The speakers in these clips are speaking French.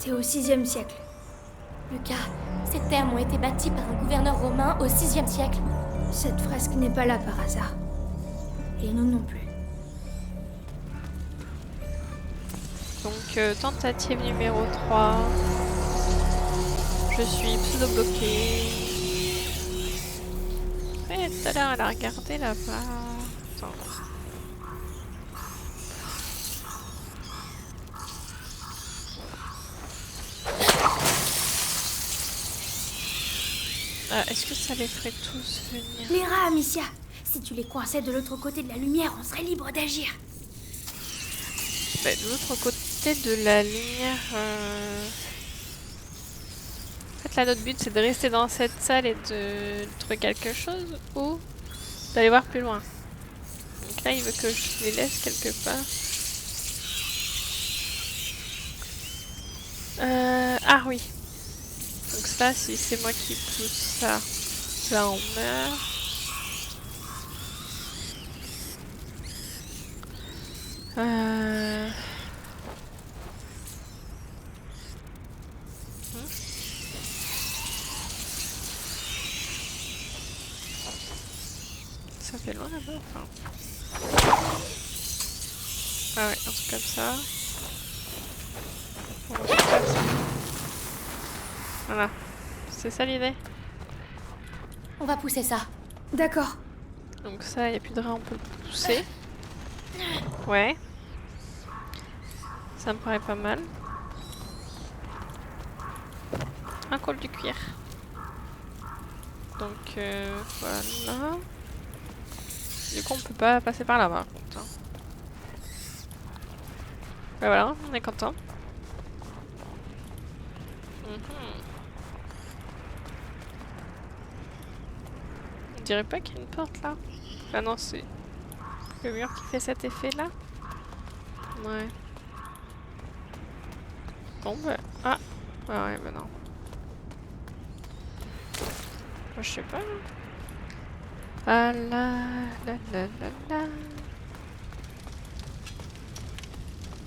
C'était au VIe siècle. Lucas, ces termes ont été bâtis par un gouverneur romain au VIe siècle. Cette fresque n'est pas là par hasard. Et nous non plus. Donc, tentative numéro 3. Je suis pseudo-bloquée. Ouais, tout à l'heure, elle a regardé là-bas. Attends. Est-ce que ça les ferait tous venir? Les rats, Amicia. Si tu les coinçais de l'autre côté de la lumière, on serait libre d'agir. Bah, de l'autre côté de la lumière... En fait, là, notre but, c'est de rester dans cette salle et de trouver quelque chose ou d'aller voir plus loin. Donc là, il veut que je les laisse quelque part. Ah oui. Donc ça, si c'est moi qui pousse ça, là on meurt. Ça fait loin là-bas, enfin. Ah ouais, un truc comme ça. Bon, comme ça. Voilà. C'est ça l'idée. On va pousser ça. D'accord. Donc ça, il n'y a plus de rats, on peut le pousser. Ouais. Ça me paraît pas mal. Un col du cuir. Donc voilà. Du coup, on peut pas passer par là par contre. Hein. Ouais, voilà, on est content. On dirait pas qu'il y a une porte là. Ah non, c'est le mur qui fait cet effet là. Ouais. Bon bah... Ah ouais, bah non. Moi je sais pas. Ah là là là là là.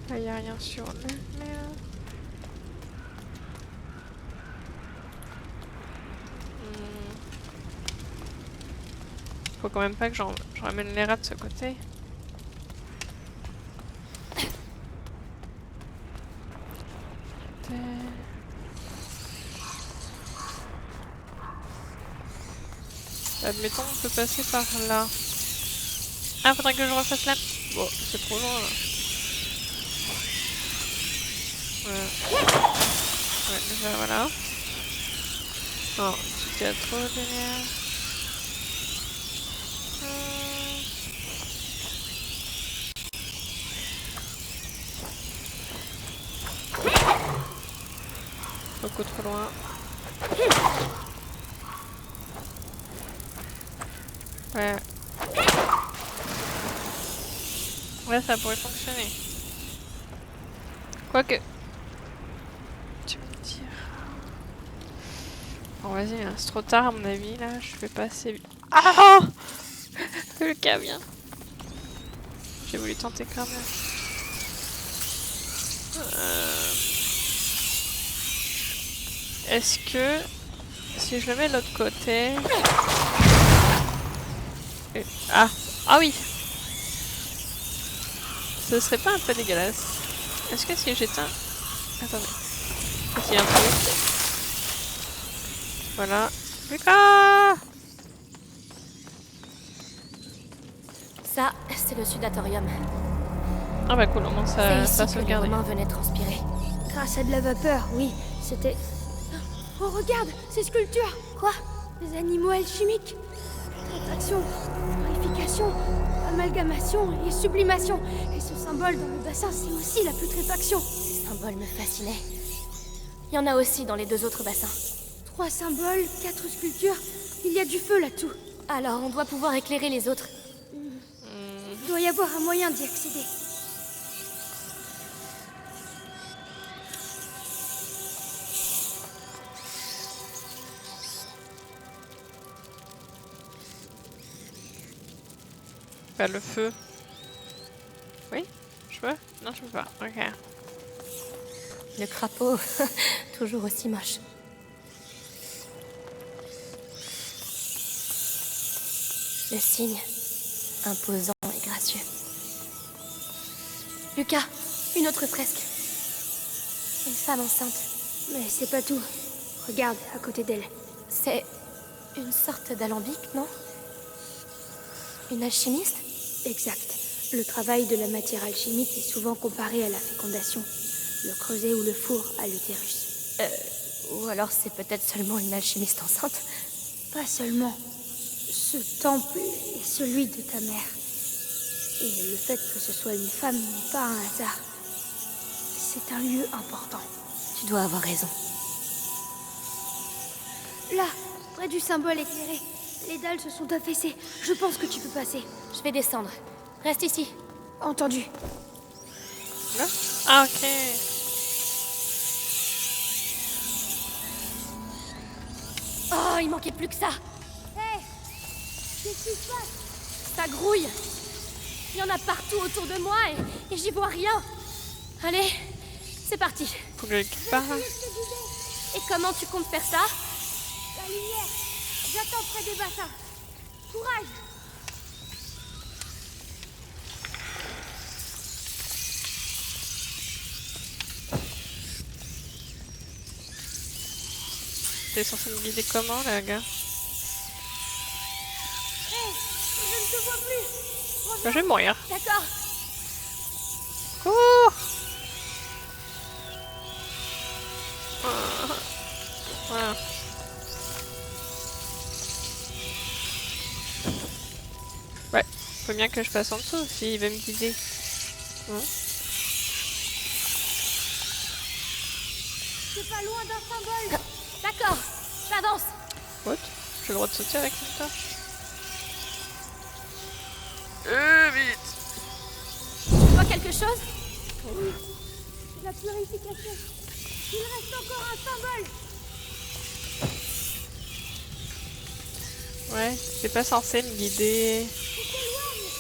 Là y a rien sur le mur. Faut quand même pas que je ramène les rats de ce côté. Admettons, on peut passer par là. Ah, faudrait que je refasse la... Bon, c'est trop loin là. Ouais, déjà voilà. Non, tu t'es trop derrière. Beaucoup trop loin. Ouais. Ouais, ça pourrait fonctionner. Quoique... Tu me dire... Bon, vas-y, hein, c'est trop tard à mon avis, là. Je vais pas assez vite. Ah le cas vient. J'ai voulu tenter quand même. Est-ce que... Si je le mets de l'autre côté... Ah! Ah oui! Ce serait pas un peu dégueulasse? Est-ce que si j'éteins... Attendez. Est-ce qu'il y a un truc? Voilà. Lucas! Ça, c'est le sudatorium. Ah bah cool, au moins C'est ça ici que les sauvegarde. Romains venaient transpirer. Grâce à de la vapeur, oui. C'était... Oh, regarde, ces sculptures. Quoi? Des animaux alchimiques. Contraction, purification, amalgamation et sublimation. Et ce symbole dans le bassin, c'est aussi la putréfaction. Ce symbole me fascinait. Il y en a aussi dans les deux autres bassins. 3 symboles, 4 sculptures. Il y a du feu là-dessous. Alors, on doit pouvoir éclairer les autres. Il doit y avoir un moyen d'y accéder. Bah le feu. Oui? Je peux? Non, je peux pas. Ok. Le crapaud, toujours aussi moche. Le signe, imposant et gracieux. Lucas, une autre fresque. Une femme enceinte. Mais c'est pas tout. Regarde, à côté d'elle. C'est une sorte d'alambic, non? Une alchimiste? Exact. Le travail de la matière alchimique est souvent comparé à la fécondation. Le creuset ou le four à l'utérus. Ou alors c'est peut-être seulement une alchimiste enceinte? Pas seulement. Ce temple est celui de ta mère. Et le fait que ce soit une femme n'est pas un hasard. C'est un lieu important. Tu dois avoir raison. Là, près du symbole éclairé, les dalles se sont affaissées. Je pense que tu peux passer. Je vais descendre. Reste ici. Entendu. Là? Ah, ok. Oh, il manquait plus que ça. Hé, qu'est-ce qui se passe? Ça grouille. Il y en a partout autour de moi et j'y vois rien. Allez, c'est parti. Faut que je récupère. Et comment tu comptes faire ça? La lumière. J'attends près des bassins. Courage. T'es censé me guider comment, là, gars? Hé, je ne te vois plus. Je vais mourir. D'accord. Cours! Voilà. Ouais, faut bien que je passe en dessous s'il veut me guider. Hein? C'est pas loin d'un symbole. D'accord, j'avance. What? J'ai le droit de sauter avec une torche? Vite! Tu vois quelque chose? Oui, la purification. Il reste encore un symbole. Ouais, c'est pas censé me guider. Tu t'éloignes.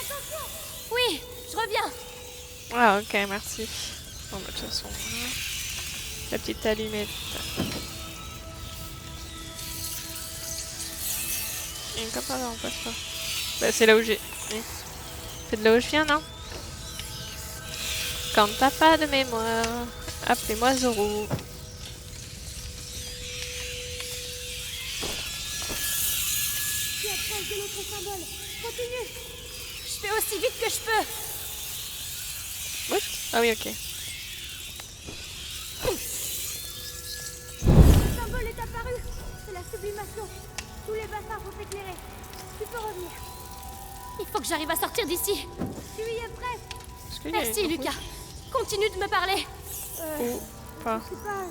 Attention. Oui, je reviens. Ah, ok, merci. Bon, bah, de toute façon, hein. La petite allumette. Il y a une copain là, on passe pas. Bah, c'est là où j'ai. Oui. C'est de là où je viens, non? Quand t'as pas de mémoire, appelez-moi Zoro. Tu approches de l'autre symbole. Continue. Je fais aussi vite que je peux. What? Ah oui, ok. Le symbole est apparu. C'est la sublimation. Tous les bassins sont éclairés. Tu peux revenir. Il faut que j'arrive à sortir d'ici. Tu y es prêt? Est-ce qu'il y a Merci, une- Lucas. Continue de me parler. Ou pas. Je sais pas.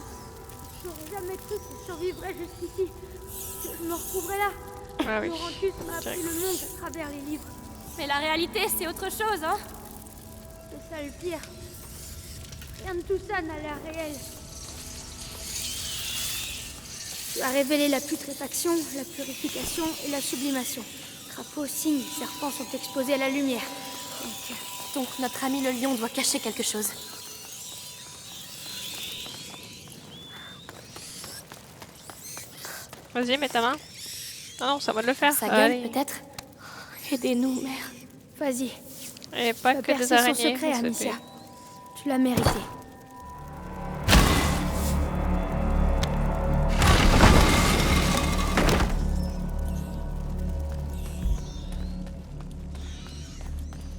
J'aurais jamais cru que je survivrais jusqu'ici. Que je me retrouverais là. Ah oui. Laurentius m'a appris le monde à travers les livres. Mais la réalité, c'est autre chose, hein? C'est ça le pire. Rien de tout ça n'a l'air réel. Tu as révélé la putréfaction, la purification et la sublimation. Crapauds, cygnes et serpents sont exposés à la lumière. Donc notre ami le lion doit cacher quelque chose. Vas-y, mets ta main. Ah non, c'est à moi de le faire. Sa gueule, Allez. peut-être? Aidez-nous, mère. Vas-y, Et pas tu as que des percé son araignées. secret, s'il te Amicia. plaît. Tu l'as mérité.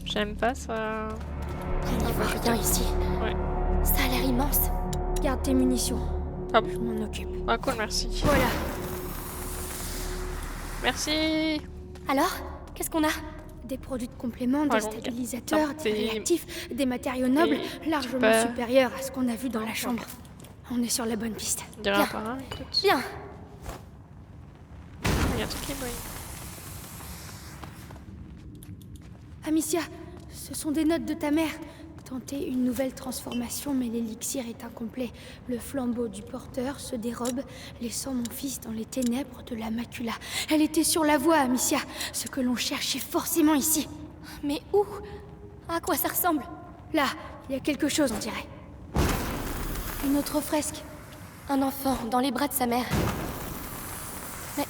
J'aime pas ça. On n'y voit rien ici. Ouais. Ça a l'air immense. Garde tes munitions. Ah bon. Je m'en occupe. Ah cool, merci. Voilà. Merci. Alors, qu'est-ce qu'on a? Des produits de complément, des Ah, donc, stabilisateurs, non, des c'est- réactifs, des matériaux nobles, Et largement peux- supérieurs à ce qu'on a vu dans la chambre. On est sur la bonne piste. On dirait Bien. un par un, écoute. Bien. Il y a un truc qui brille. Amicia, ce sont des notes de ta mère. Tenter une nouvelle transformation, mais l'élixir est incomplet. Le flambeau du porteur se dérobe, laissant mon fils dans les ténèbres de la macula. Elle était sur la voie, Amicia. Ce que l'on cherchait forcément ici. Mais où? À quoi ça ressemble? Là, il y a quelque chose, on dirait. Une autre fresque. Un enfant dans les bras de sa mère. Mais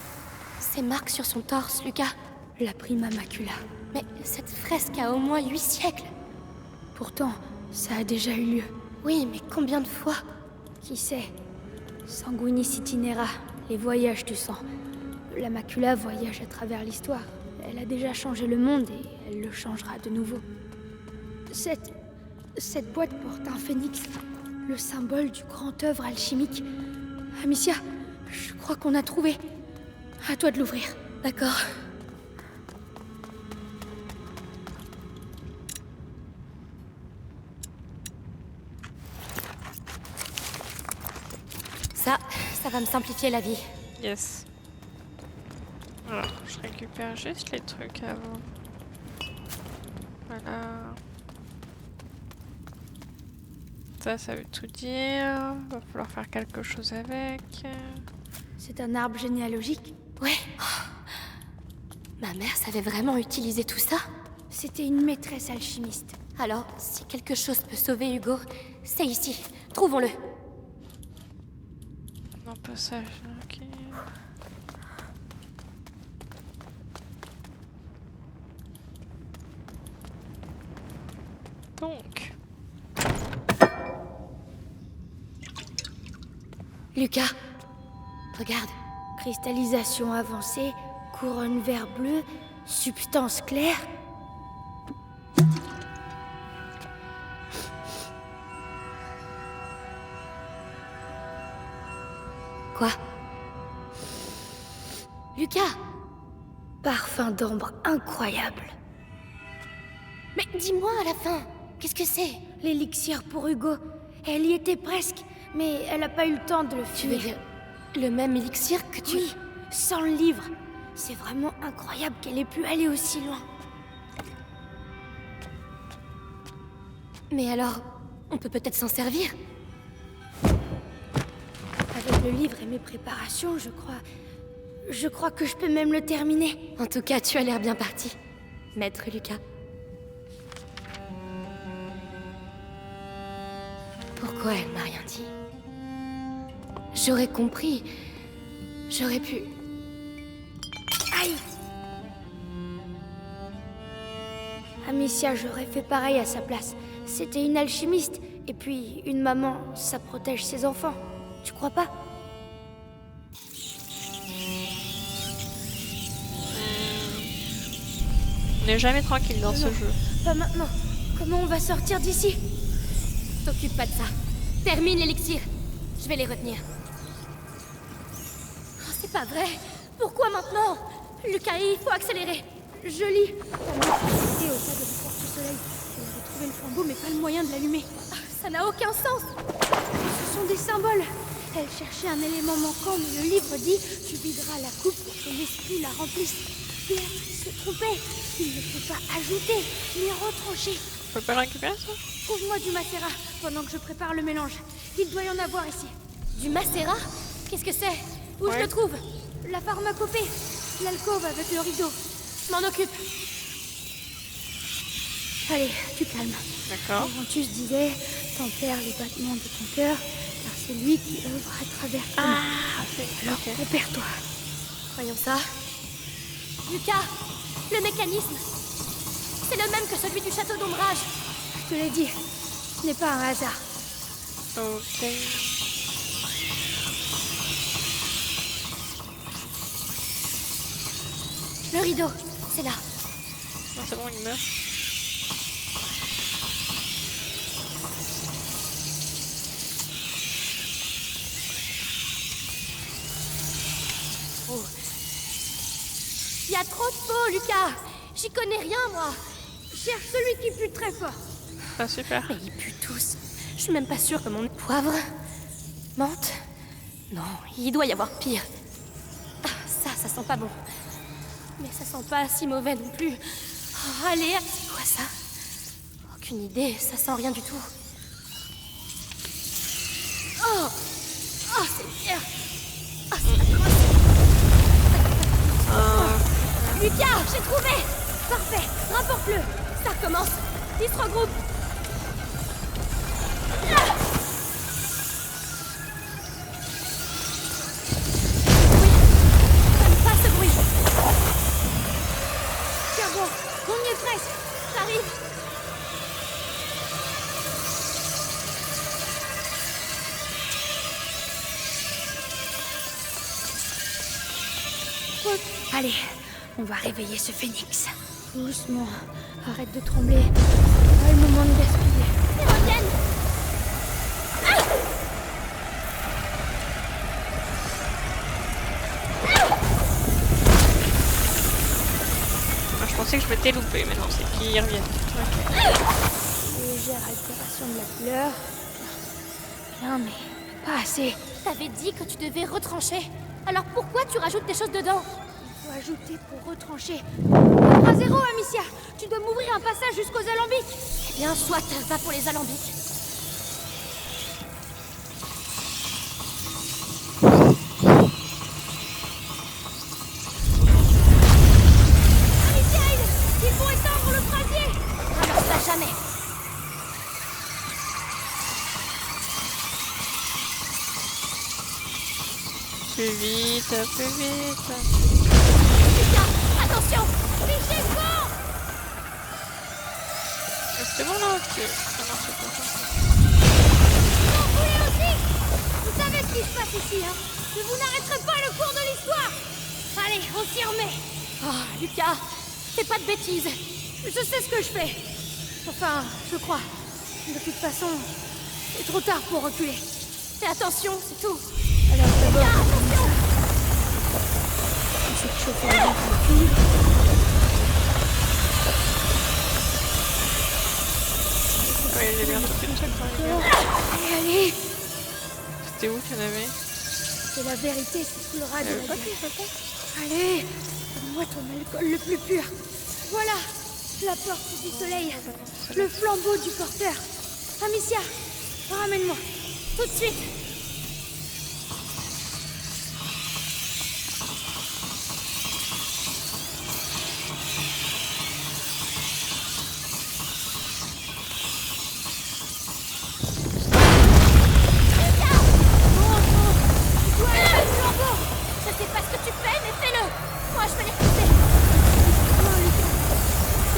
ces marques sur son torse, Lucas. La prima macula. Mais cette fresque a au moins 8 siècles. Pourtant, ça a déjà eu lieu. Oui, mais combien de fois? Qui sait? Sanguinis itinera, les voyages du sang. La macula voyage à travers l'histoire. Elle a déjà changé le monde et elle le changera de nouveau. Cette boîte porte un phénix, le symbole du grand œuvre alchimique. Amicia, je crois qu'on a trouvé. À toi de l'ouvrir. D'accord. Ça va me simplifier la vie. Yes. Alors, je récupère juste les trucs avant. Voilà. Ça veut tout dire. Va falloir faire quelque chose avec. C'est un arbre généalogique. Ouais. Ma mère savait vraiment utiliser tout ça? C'était une maîtresse alchimiste. Alors, si quelque chose peut sauver Hugo, c'est ici. Trouvons-le. Un passage, ok. Donc. Lucas, regarde. Cristallisation avancée, couronne vert bleu, substance claire. Quoi? Lucas! Parfum d'ambre incroyable. Mais dis-moi à la fin, qu'est-ce que c'est? L'élixir pour Hugo. Elle y était presque, mais elle n'a pas eu le temps de le Tu veux finir. dire le même élixir que tu... Oui, sans le livre. C'est vraiment incroyable qu'elle ait pu aller aussi loin. Mais alors, on peut peut-être s'en servir? Avec le livre et mes préparations, je crois que je peux même le terminer. En tout cas, tu as l'air bien parti, maître Lucas. Pourquoi elle m'a rien dit? J'aurais compris. J'aurais pu... Aïe! Amicia, j'aurais fait pareil à sa place. C'était une alchimiste. Et puis, une maman, ça protège ses enfants. Tu crois pas? On n'est jamais tranquille dans ce jeu. Pas maintenant. Comment on va sortir d'ici? T'occupe pas de ça. Termine l'élixir. Je vais les retenir. Oh, c'est pas vrai. Pourquoi maintenant? Lucas, il faut accélérer. Je lis. Et au tas de la porte-soleil. Elle avait trouvé le flambeau, mais pas le moyen de l'allumer. Ah, ça n'a aucun sens. Ce sont des symboles. Elle cherchait un élément manquant, mais le livre dit « Tu videras la coupe pour que l'esprit la remplisse ». Béatrice se trompait. Il ne faut pas ajouter, mais retrancher. On peut pas le récupérer, ça? Trouve-moi du macérat pendant que je prépare le mélange. Il doit y en avoir ici. Du macérat? Qu'est-ce que c'est? Où je le trouve? La pharmacopée. L'alcôve avec le rideau. Je m'en occupe. Allez, tu calmes. D'accord. Ventus disait « Tempère les battements de ton cœur, car c'est lui qui œuvre à travers toi. Alors, ok. repère-toi. » Voyons ça. Lucas, le mécanisme. C'est le même que celui du château d'ombrage. Je te l'ai dit, ce n'est pas un hasard. Ok. Le rideau, c'est là. Non, c'est bon, il meurt. Oh. Il y a trop de peau, Lucas. J'y connais rien, moi. Cherche celui qui pue très fort. Ah, super. Mais ils puent tous. Je suis même pas sûre que mon poivre... Menthe? Non, il doit y avoir pire. Ah, ça sent pas bon. Mais ça sent pas si mauvais non plus. Oh, allez, c'est quoi ça? Aucune idée, ça sent rien du tout. Oh! Oh, c'est bien! Oh, c'est atroce! Lucas, j'ai trouvé! Parfait, rapporte-le! Ça recommence! Ils se regroupent! J'aime pas ce bruit. Tiens bon, on y est presque. J'arrive. Allez, on va réveiller ce phénix. Doucement, arrête de trembler. Pas le moment de gaspiller. Ils reviennent. Moi, je pensais que je m'étais loupé, mais non, c'est qu'ils reviennent. Ok. Légère altération de la couleur. Bien, mais pas assez. T'avais dit que tu devais retrancher. Alors pourquoi tu rajoutes des choses dedans? Il faut ajouter pour retrancher. 3-0, Amicia. Tu dois m'ouvrir un passage jusqu'aux alambics. Eh bien, soit, va pour les alambics. Amicia, il faut éteindre le brasier. Alors ça, jamais. Plus vite, plus vite. Lucas, attention. Fichez le vent. C'est bon là que... Ah non, c'est pas ça. Vous voulez aussi? Vous savez ce qui se passe ici, hein? Mais vous n'arrêterez pas le cours de l'histoire. Allez, on s'y remet. Oh, Lucas, fais pas de bêtises. Je sais ce que je fais. Enfin, je crois. De toute façon, c'est trop tard pour reculer. Fais attention, c'est tout. Alors d'abord, Lucas, attention. on s'est chauffé la fille. Oui, j'ai bien entendu le truc quand même. Allez, C'était où qu'il y en avait? c'est la vérité qui coulera de la Pas gueule. plus, pas plus. Allez, donne-moi ton alcool le plus pur. Voilà, la porte du soleil, le flambeau du porteur. Amicia, ramène-moi. Tout de suite. Je sais pas ce que tu fais, mais fais-le. Moi, je vais les repousser.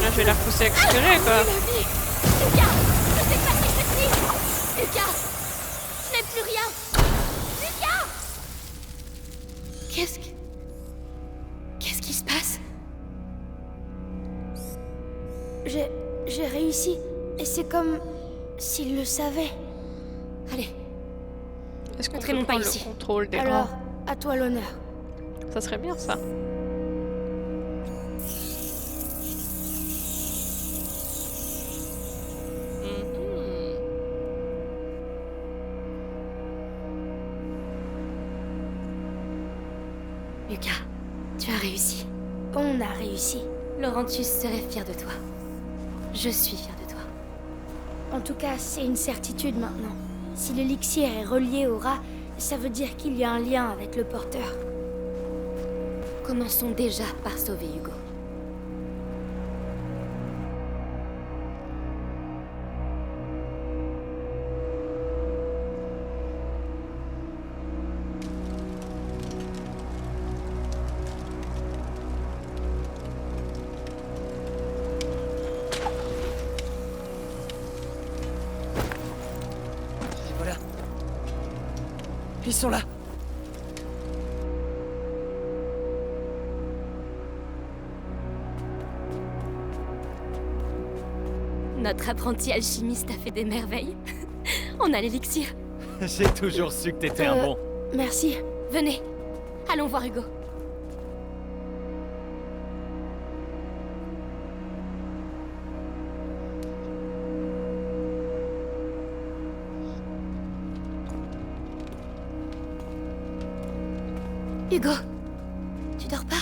Là, je vais la repousser accélérée, quoi. Lucas, je sais pas si je te dis. Lucas, je n'ai plus rien. Lucas, Qu'est-ce qui se passe? J'ai réussi. Et c'est comme s'il le savait. allez, Est-ce qu'on Ne peut traînons pas prendre ici. le contrôle des Alors, rangs? à toi l'honneur. Ça serait bien, ça. Lucas, tu as réussi. On a réussi. Laurentius serait fier de toi. Je suis fière de toi. En tout cas, c'est une certitude maintenant. Si l'élixir est relié au rat, ça veut dire qu'il y a un lien avec le porteur. Commençons déjà par sauver Hugo. Et voilà. Ils sont là. Notre apprenti alchimiste a fait des merveilles. On a l'élixir. J'ai toujours su que t'étais un bon. Merci. Venez, allons voir Hugo. Hugo, tu dors pas?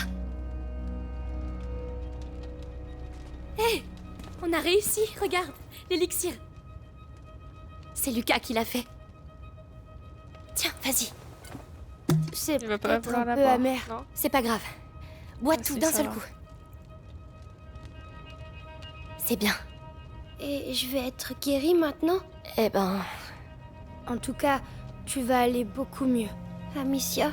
Hé, on a réussi, regarde, l'élixir. C'est Lucas qui l'a fait. Tiens, vas-y, C'est Il va pas peut-être vouloir un la peu boire, amer. non? c'est pas grave. Bois Ah, tout si, d'un ça seul va. coup. C'est bien. Et je vais être guérie maintenant? Eh ben, En tout cas, tu vas aller beaucoup mieux. Amicia,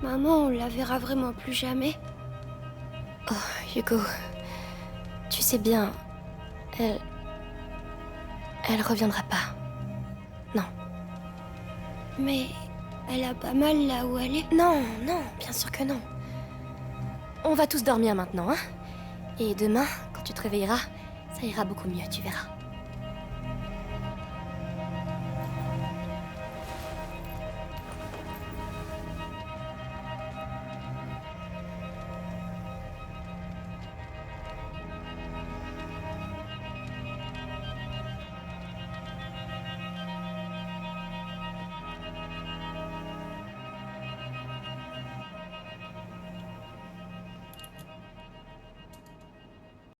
Maman, on la verra vraiment plus jamais. Oh, Hugo. Tu sais bien, elle reviendra pas. Non. Mais elle a pas mal là où elle est. Non, non, bien sûr que non. On va tous dormir maintenant, hein? Et demain, quand tu te réveilleras, ça ira beaucoup mieux, tu verras.